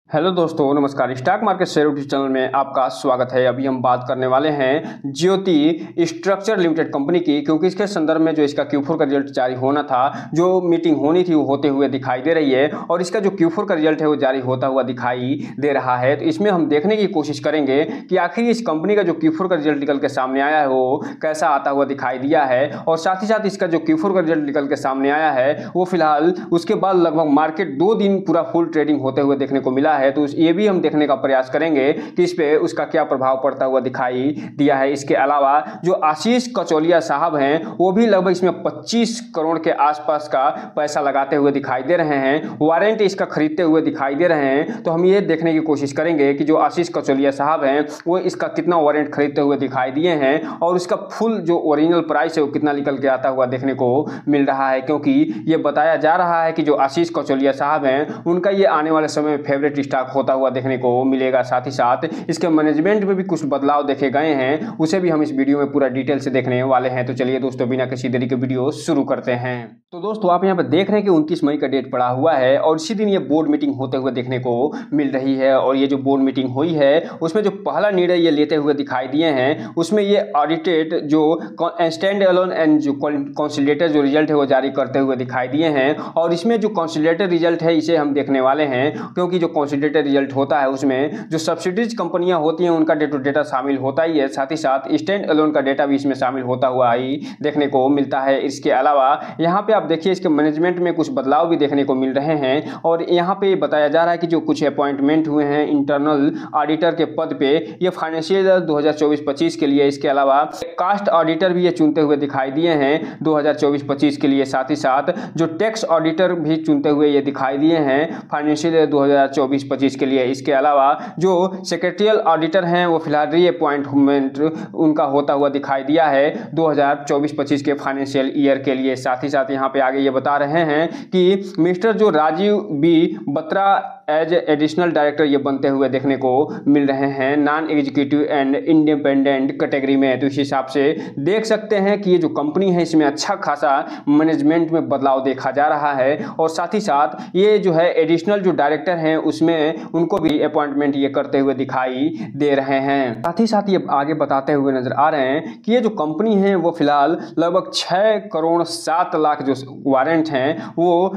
Hello दोस्तों, नमस्कार। Stock market share YouTube channel में आपका स्वागत है। अभी हम बात करने वाले हैं ज्योति स्ट्रक्चर लिमिटेड कंपनी की, क्योंकि इसके संदर्भ में जो इसका Q4 का रिजल्ट जारी होना था, जो मीटिंग होनी थी वो होते हुए दिखाई दे रही है और इसका जो Q4 का रिजल्ट है वो जारी होता हुआ दिखाई दे रहा है। तो इसमें हम देखने की कोशिश करेंगे कि आखिर इस कंपनी का जो Q4 का रिजल्ट निकल के सामने आया है वो कैसा आता हुआ दिखाई दिया है, और साथ ही साथ इसका जो Q4 का रिजल्ट निकल के सामने आया है वो फिलहाल उसके बाद लगभग मार्केट 2 दिन पूरा फुल ट्रेडिंग होते हुए देखने को मिला है। तो ये भी हम देखने का प्रयास करेंगे कि इस पे उसका क्या प्रभाव पड़ता हुआ दिखाई दिया है। इसके अलावा जो आशीष कचौलिया साहब हैं वो भी लगभग इसमें 25 करोड़ के आसपास का पैसा लगाते हुए दिखाई दे रहे हैं, वारंट इसका खरीदते हुए दिखाई दे रहे हैं। तो हम ये देखने की कोशिश करेंगे कि जो आशीष कचौलिया साहब हैं वो इसका कितना वारंट खरीदते हुए दिखाई दिए हैं और उसका फुल जो ओरिजिनल प्राइस है वो कितना निकल के आता हुआ देखने को मिल रहा है, क्योंकि ये बताया जा रहा है कि जो आशीष कचौलिया साहब हैं उनका ये आने वाले समय में फेवरेट स्टॉक होता हुआ देखने को मिलेगा। साथ ही साथ इसके मैनेजमेंट में भी कुछ बदलाव देखे गए हैं, उसे भी हम इस वीडियो में पूरा डिटेल से देखने वाले हैं। तो चलिए दोस्तों, बिना किसी देरी के वीडियो शुरू करते हैं। तो दोस्तों, आप यहाँ पर देख रहे हैं कि 29 मई का डेट पड़ा हुआ है और इसी दिन ये बोर्ड मीटिंग होते हुए देखने को मिल रही है। और ये जो बोर्ड मीटिंग हुई है उसमें जो पहला निर्णय ये लेते हुए दिखाई दिए हैं उसमें ये ऑडिटेड जो स्टैंड अलोन एंड जो कंसोलिडेटेड जो रिजल्ट है वो जारी करते हुए दिखाई दिए हैं। और इसमें जो कंसोलिडेटेड रिजल्ट है इसे हम देखने वाले हैं, क्योंकि जो कंसोलिडेटेड रिजल्ट होता है उसमें जो सब्सिडीज कंपनियां होती हैं उनका डेटा शामिल होता ही है, साथ ही साथ स्टैंड अलोन का डेटा भी इसमें शामिल होता हुआ ही देखने को मिलता है। इसके अलावा यहाँ पे आप देखिए इसके मैनेजमेंट में कुछ बदलाव भी देखने को मिल रहे हैं और यहाँ पे बताया जा रहा है कि जो कुछ अपॉइंटमेंट हुए हैं इंटरनल ऑडिटर के पद पे, ये फाइनेंशियल 2024-25 के लिए। इसके अलावा कास्ट ऑडिटर भी ये चुनते हुए दिखाई दिए हैं 2024-25 के लिए। साथ ही साथ जो टैक्स ऑडिटर भी चुनते हुए ये दिखाई दिए हैं फाइनेंशियल 2024-25 के लिए। इसके अलावा जो सेक्रेटरियल ऑडिटर हैं वो फिलहाल रीअपॉइंटमेंट उनका होता हुआ दिखाई दिया है 2024-25 के फाइनेंशियल ईयर के लिए। साथ ही साथ यहाँ पे आगे ये बता रहे हैं कि मिस्टर जो Rajiv B Batra as additional director ये बनते हुए देखने को मिल रहे हैं non executive and independent category में। तो इस हिसाब से देख सकते हैं कि ये जो कंपनी है इसमें अच्छा खासा मैनेजमेंट में बदलाव देखा जा रहा है और साथ ही साथ ये जो है एडिशनल जो डायरेक्टर हैं उसमें उनको भी अपॉइंटमेंट ये करते हुए दिखाई दे रहे हैं। साथ ही साथ ये आगे बताते हुए नजर आ रहे हैं कि ये जो कंपनी है वो फिलहाल लगभग 6 करोड़ 7 लाख जो वारंट हैं वो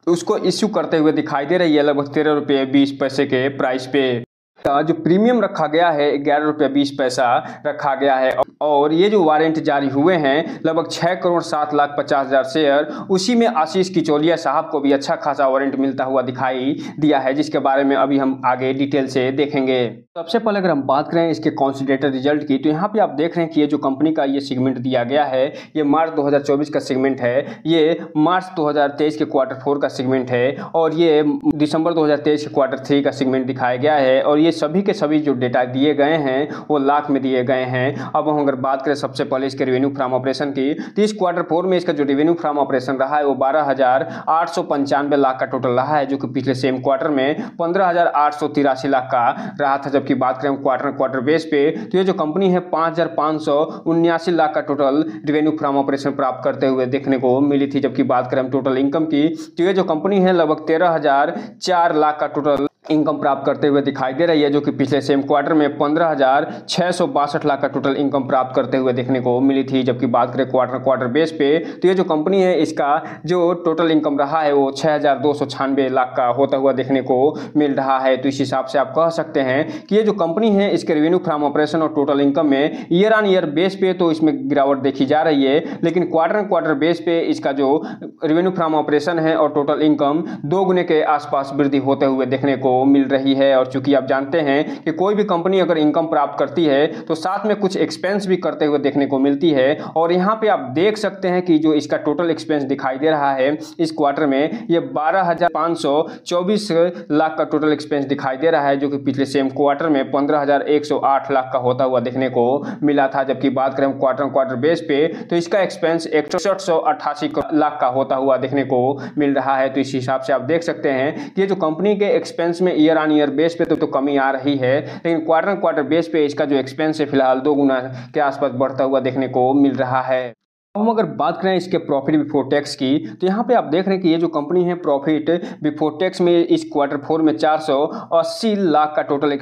उसको इश्यू करते हुए दिखाई दे रही है लगभग 13 रुपये 20 पैसे के प्राइस पे। जो प्रीमियम रखा गया है 11 रुपये 20 पैसा रखा गया है और ये जो वारंट जारी हुए हैं लगभग 6 करोड़ 7 लाख 50 हजार शेयर, उसी में आशीष कचौलिया साहब को भी अच्छा खासा वारंट मिलता हुआ दिखाई दिया है, जिसके बारे में अभी हम आगे डिटेल से देखेंगे। सबसे पहले अगर हम बात करें इसके कंसोलिडेटेड रिजल्ट की, तो यहाँ पे आप देख रहे हैं कि ये जो कंपनी का ये सेगमेंट दिया गया है ये मार्च 2024 का सेगमेंट है, ये मार्च 2023 के Q4 का सेगमेंट है और ये दिसंबर 2023 के Q3 का सेगमेंट दिखाया गया है। और ये सभी के सभी जो डेटा दिए गए हैं वो लाख में दिए गए हैं। अब हम अगर बात करें सबसे पहले इसके रेवेन्यू फ्रॉम ऑपरेशन की, तो इस Q4 में इसका जो रेवेन्यू फ्रॉम ऑपरेशन रहा है वो 12,895 लाख का टोटल रहा है, जो कि पिछले सेम क्वार्टर में 15,883 लाख का रहा था। जबकि बात करें क्वार्टर बेस पे, तो ये जो कंपनी है 5,579 लाख का टोटल रेवेन्यू फ्रॉम ऑपरेशन प्राप्त करते हुए देखने को मिली थी। जबकि बात करें टोटल इनकम की, तो ये जो कंपनी है लगभग 13,004 लाख का टोटल इनकम प्राप्त करते हुए दिखाई दे रही है, जो कि पिछले सेम क्वार्टर में 15,662 लाख का टोटल इनकम प्राप्त करते हुए देखने को मिली थी। जबकि बात करें क्वार्टर बेस पे, तो ये जो कंपनी है इसका जो टोटल इनकम रहा है वो 6,296 लाख का होता हुआ देखने को मिल रहा है। तो इस हिसाब से आप कह सकते हैं कि ये जो कंपनी है इसके रेवेन्यू फ्रॉम ऑपरेशन और टोटल इनकम में ईयर ऑन ईयर बेस पे तो इसमें गिरावट देखी जा रही है, लेकिन क्वार्टर बेस पे इसका जो रेवेन्यू फ्रॉम ऑपरेशन है और टोटल इनकम 2 गुने के आसपास वृद्धि होते हुए देखने को मिल रही है। और चूंकि आप जानते हैं कि कोई भी कंपनी अगर इनकम प्राप्त करती है तो साथ में कुछ एक्सपेंस भी करते हुए देखने को मिलती है, और यहाँ पे आप देख सकते हैं कि जो इसका टोटल एक्सपेंस दिखाई दे रहा है इस क्वार्टर में ये 12,524 लाख का टोटल एक्सपेंस दिखाई दे रहा है, जो कि पिछले सेम क्वार्टर में 15,108 लाख का होता हुआ देखने को मिला था। जबकि बात करें क्वार्टर बेस पे, तो इसका एक्सपेंस 6188 लाख का होता हुआ देखने को मिल रहा है। तो इस हिसाब से आप देख सकते हैं कि ये जो कंपनी के एक्सपेंस में ईयर ऑन ईयर बेस पे तो कमी आ रही है, लेकिन क्वार्टर बेस पे इसका जो एक्सपेंस है फिलहाल 2 गुना के आसपास बढ़ता हुआ देखने को मिल रहा है। हम अगर बात करें इसके प्रॉफिट बिफोर टैक्स की, तो यहाँ पे आप देख रहे हैं कि ये जो कंपनी है प्रॉफिट बिफोर टैक्स में इस क्वार्टर 4 में 480 लाख का टोटल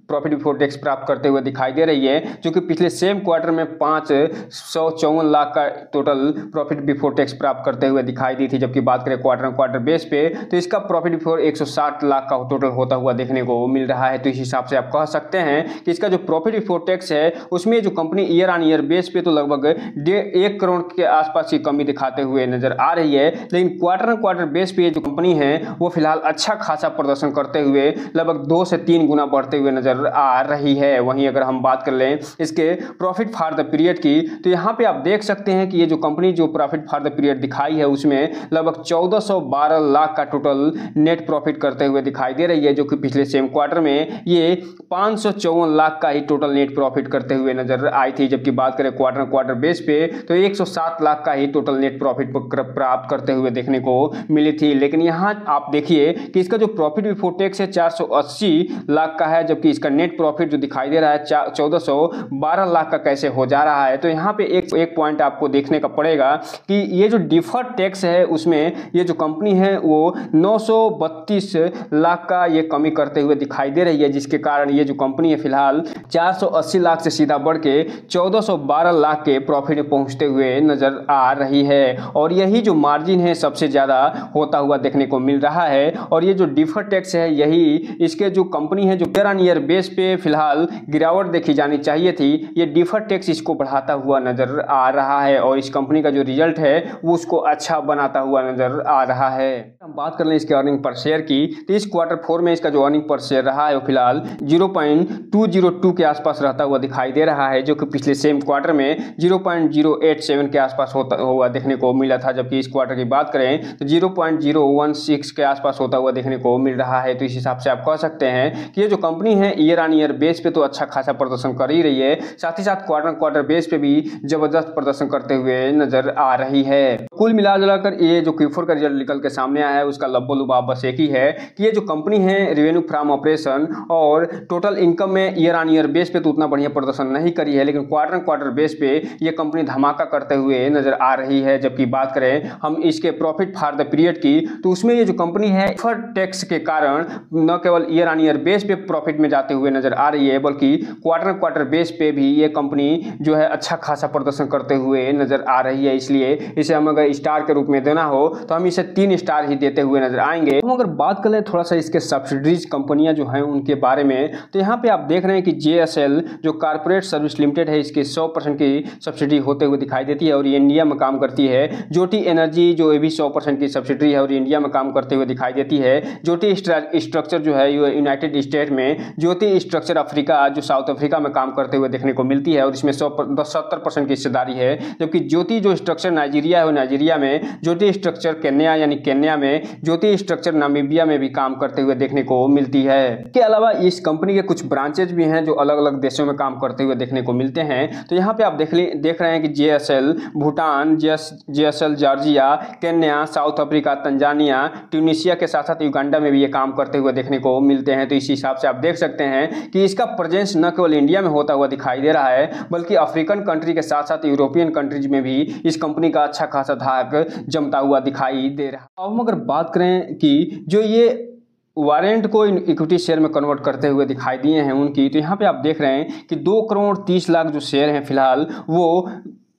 प्रॉफिट बिफोर टैक्स प्राप्त करते हुए दिखाई दे रही है, जो कि पिछले सेम क्वार्टर में 554 लाख का टोटल प्रॉफिट बिफोर टैक्स प्राप्त करते हुए दिखाई दी थी। जबकि बात करें क्वार्टर बेस पे, तो इसका प्रॉफिट बिफोर 160 लाख का टोटल होता हुआ देखने को मिल रहा है। तो इस हिसाब से आप कह सकते हैं कि इसका जो प्रॉफिट बिफोर टैक्स है उसमें जो company year on year base पे तो लगभग 1 करोड़ के आसपास की कमी दिखाते हुए नजर आ रही है, लेकिन क्वार्टर बेस पे जो कंपनी है वो फिलहाल अच्छा खासा प्रदर्शन करते हुए लगभग 2 से 3 गुना बढ़ते हुए नजर आ रही है। वहीं अगर हम बात कर लें इसके प्रॉफिट फॉर द पीरियड की, तो यहाँ पे आप देख सकते हैं कि ये जो कंपनी जो प्रॉफिट फॉर द पीरियड दिखाई है उसमें लगभग 1412 लाख का टोटल नेट प्रॉफिट करते हुए दिखाई दे रही है, जो कि पिछले सेम क्वार्टर में ये 554 लाख का ही टोटल नेट प्रॉफिट करते हुए नजर आई थी। जबकि बात करें क्वार्टर बेस पे, तो 107 लाख का ही टोटल नेट प्रॉफिट प्राप्त करते हुए देखने को मिली थी। लेकिन यहाँ आप देखिए कि इसका जो प्रॉफिट बिफोर टैक्स है 480 लाख का है, जबकि इसका नेट प्रॉफिट जो दिखाई दे रहा है 1412 लाख का कैसे हो जा रहा है। तो यहाँ पे एक पॉइंट आपको देखने का पड़ेगा कि ये जो डिफर्ड टैक्स है उसमें ये जो कंपनी है वो 932 लाख का ये कमी करते हुए दिखाई दे रही है, जिसके कारण ये जो कंपनी है फिलहाल 480 लाख से सीधा बढ़ के 1412 लाख के प्रॉफिट में पहुंचते हुए नजर आ रही है। और यही जो मार्जिन है सबसे ज्यादा होता हुआ देखने को मिल रहा है। और ये जो डिफर्ड टैक्स है यही इसके जो कंपनी है जो ईयर ऑन ईयर बेस पे फिलहाल गिरावट देखी जानी चाहिए थी, ये डिफर्ड टैक्स इसको बढ़ाता हुआ नजर आ रहा है और इस कंपनी का जो रिजल्ट है वो उसको अच्छा बनाता हुआ नजर आ रहा है। हम बात कर लें इसके अर्निंग पर शेयर की, तो इस क्वार्टर 4 में इसका जो अर्निंग पर शेयर रहा है वो फिलहाल 0.202 के आसपास रहता हुआ दिखाई दे रहा है, जो कि पिछले सेम क्वार्टर में 0.087 के आसपास होता हुआ देखने को मिला था। जबकि इस क्वार्टर की बात करें तो 0.016 के आसपास होता हुआ देखने को मिल रहा है। तो इस हिसाब से आप कह सकते हैं कि ये जो कंपनी है ईयर ऑन ईयर बेस पे तो अच्छा खासा प्रदर्शन कर ही रही है, साथ ही साथ क्वार्टर बेस पे भी जबरदस्त प्रदर्शन करते हुए नजर आ रही है। कुल मिलाकर ये जो Q4 का रिजल्ट निकल के सामने आया है उसका लब्बो-लुबाब बस एक ही है कि ये जो कंपनी है रेवेन्यू फ्रॉम ऑपरेशन और टोटल इनकम में ईयर ऑन ईयर बेस पे तो उतना बढ़िया प्रदर्शन नहीं करी है, लेकिन क्वार्टर बेस पे ये कंपनी धमाका करते हुए नजर आ रही है। जबकि बात करें हम इसके प्रॉफिट फॉर द पीरियड की, तो उसमें ये जो कंपनी है डिफर्ड टैक्स के कारण न केवल ईयर ऑन ईयर बेस पे प्रॉफिट में जाते हुए नजर आ रही है, बल्कि क्वार्टर बेस पे भी ये कंपनी जो है अच्छा खासा प्रदर्शन करते हुए नजर आ रही है। इसलिए इसे हम अगर स्टार के रूप में देना हो तो हम इसे 3 स्टार ही देते हुए नजर आएंगे। हम अगर बात करें थोड़ा सा इसके सब्सिडीज कंपनियां जो हैं उनके बारे में, तो यहाँ पे आप देख रहे हैं कि JSL जो कारपोरेट सर्विस लिमिटेड है इसके 100% की सब्सिडी होते हुए दिखाई देती है और ये इंडिया में काम करती है। ज्योति एनर्जी जो ये भी 100% की सब्सिडी है और इंडिया में काम करते हुए दिखाई देती है। ज्योति स्ट्रक्चर जो है यूनाइटेड स्टेट में, ज्योति स्ट्रक्चर अफ्रीका जो साउथ अफ्रीका में काम करते हुए देखने को मिलती है और इसमें 70% की हिस्सेदारी है। जबकि ज्योति जो स्ट्रक्चर नाइजीरिया है वो नाइजीरिया में, ज्योति स्ट्रक्चर केन्या यानी केन्या में, ज्योति स्ट्रक्चर नामीबिया में भी काम करते हुए देखने को मिलती है। इसके अलावा इस कंपनी के कुछ ब्रांचेज भी हैं जो अलग अलग देशों में काम करते हुए देखने को मिलते हैं। तो यहाँ पे आप देख रहे हैं कि JSL Bhutan, JSL Georgia, Kenya, south Africa, Tanzania, Tunisia के साथ साथ युगांडा में भी ये काम करते हुए देखने को मिलते हैं। तो इस हिसाब से आप देख सकते हैं कि इसका प्रेजेंस न केवल इंडिया में होता हुआ दिखाई दे रहा है, बल्कि अफ्रीकन कंट्री के साथ साथ यूरोपियन कंट्रीज में भी इस कंपनी का अच्छा खासा धाक जमता हुआ दिखाई दे रहा है। अब हम अगर बात करें कि जो ये वारंट को इक्विटी शेयर में कन्वर्ट करते हुए दिखाई दिए हैं उनकी, तो यहाँ पे आप देख रहे हैं कि 2 करोड़ 30 लाख जो शेयर हैं फिलहाल वो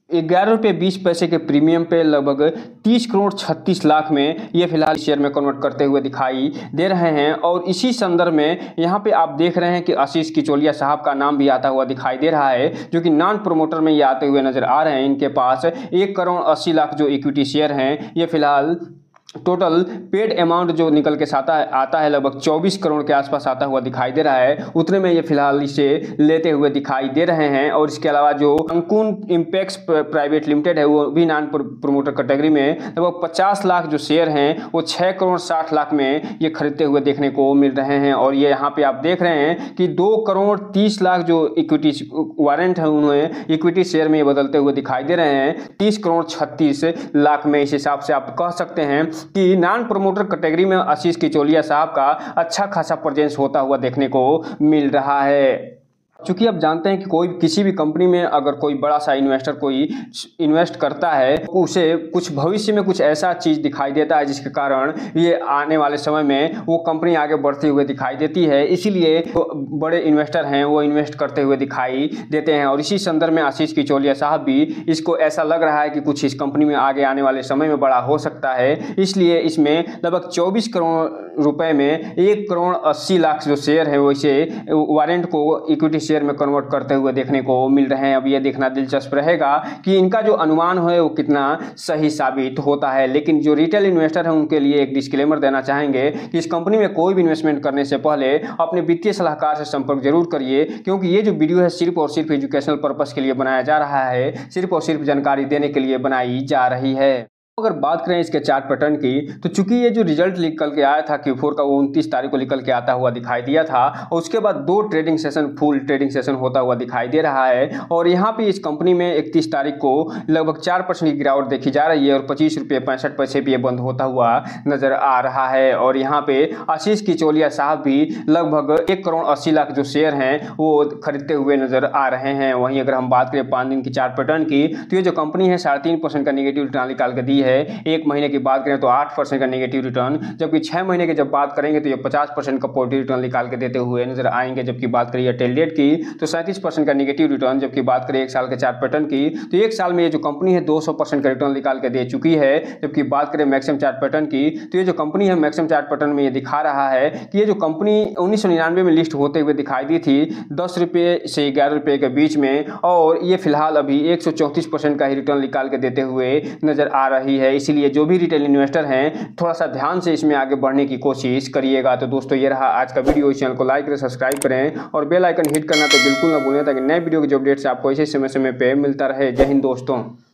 11 रुपये 20 पैसे के प्रीमियम पे लगभग 30 करोड़ 36 लाख में ये फिलहाल शेयर में कन्वर्ट करते हुए दिखाई दे रहे हैं। और इसी संदर्भ में यहाँ पे आप देख रहे हैं कि आशीष किचोलिया साहब का नाम भी आता हुआ दिखाई दे रहा है, जो कि नॉन प्रोमोटर में ये आते हुए नजर आ रहे हैं। इनके पास 1 करोड़ 80 लाख जो इक्विटी शेयर हैं, ये फिलहाल टोटल पेड अमाउंट जो निकल के आता है लगभग 24 करोड़ के आसपास आता हुआ दिखाई दे रहा है। उतने में ये फिलहाल इसे लेते हुए दिखाई दे रहे हैं। और इसके अलावा जो अंकुन इम्पैक्स प्राइवेट लिमिटेड है वो भी नॉन प्रोमोटर कैटेगरी में लगभग 50 लाख जो शेयर हैं वो 6 करोड़ 60 लाख में ये खरीदते हुए देखने को मिल रहे हैं। और ये यहाँ पे आप देख रहे हैं कि 2 करोड़ 30 लाख जो इक्विटी वारंट है उन्हें इक्विटी शेयर में ये बदलते हुए दिखाई दे रहे हैं 30 करोड़ 36 लाख में। इस हिसाब से आप कह सकते हैं कि नॉन प्रोमोटर कैटेगरी में आशीष किचोलिया साहब का अच्छा खासा प्रेजेंस होता हुआ देखने को मिल रहा है। चूंकि आप जानते हैं कि कोई किसी भी कंपनी में अगर कोई बड़ा सा इन्वेस्टर कोई इन्वेस्ट करता है तो उसे कुछ भविष्य में कुछ ऐसा चीज़ दिखाई देता है जिसके कारण ये आने वाले समय में वो कंपनी आगे बढ़ती हुई दिखाई देती है। इसीलिए तो बड़े इन्वेस्टर हैं वो इन्वेस्ट करते हुए दिखाई देते हैं। और इसी संदर्भ में आशीष किचौलिया साहब भी इसको ऐसा लग रहा है कि कुछ इस कंपनी में आगे आने वाले समय में बड़ा हो सकता है, इसलिए इसमें लगभग 24 करोड़ रुपए में 1 करोड़ 80 लाख जो शेयर है वो इसे वारंट को इक्विटी शेयर में कन्वर्ट करते हुए देखने को मिल रहे हैं। अब ये देखना दिलचस्प रहेगा कि इनका जो अनुमान है वो कितना सही साबित होता है। लेकिन जो रिटेल इन्वेस्टर है उनके लिए एक डिस्क्लेमर देना चाहेंगे कि इस कंपनी में कोई भी इन्वेस्टमेंट करने से पहले अपने वित्तीय सलाहकार से संपर्क जरूर करिए, क्योंकि ये जो वीडियो है सिर्फ और सिर्फ एजुकेशनल पर्पस के लिए बनाया जा रहा है, सिर्फ और सिर्फ जानकारी देने के लिए बनाई जा रही है। अगर बात करें इसके चार्ट पैटर्न की तो चूंकि ये जो रिजल्ट निकल के आया था Q4 का वो 29 तारीख को निकल के आता हुआ दिखाई दिया था और उसके बाद 2 trading session full trading session होता हुआ दिखाई दे रहा है। और यहाँ पे इस कंपनी में 31 तारीख को लगभग 4% की गिरावट देखी जा रही है और 25 रुपये 65 पैसे पे बंद होता हुआ नजर आ रहा है। और यहाँ पे आशीष किचौलिया साहब भी लगभग 1 करोड़ 80 लाख जो शेयर हैं वो खरीदते हुए नजर आ रहे हैं। वहीं अगर हम बात करें 5 दिन की चार्ट पैटर्न की तो ये जो कंपनी है 3.5% का निगेटिव रिटर्न निकाल के दी है। 1 महीने की बात करें तो 8% का नेगेटिव रिटर्न, जबकि 6 महीने की जब बात करेंगे तो ये 50% का पॉजिटिव रिटर्न निकाल के देते हुए नजर आएंगे। जबकि बात करें एयरटेल डेट की तो 37% का नेगेटिव रिटर्न, जबकि बात करें 1 साल के चार्ट पैटर्न की तो 1 साल में ये जो कंपनी है 200% का रिटर्न निकाल के दे चुकी है। जबकि बात करें मैक्सिमम चार्ट पैटर्न की तो ये जो कंपनी है मैक्सिमम चार्ट पैटर्न में ये दिखा रहा है कि ये जो कंपनी 1999 में लिस्ट होते हुए दिखाई दी थी 10 रुपये से 11 रुपये के बीच में, और ये फिलहाल अभी 134% का ही रिटर्न निकाल के देते हुए नजर आ रही है। इसीलिए जो भी रिटेल इन्वेस्टर हैं थोड़ा सा ध्यान से इसमें आगे बढ़ने की कोशिश करिएगा। तो दोस्तों ये रहा आज का वीडियो। इस चैनल को लाइक करें, सब्सक्राइब करें और बेल आइकन हिट करना तो बिल्कुल ना भूलें ताकि नए वीडियो के जो अपडेट्स आपको इसी समय पे मिलता रहे। जय हिंद दोस्तों।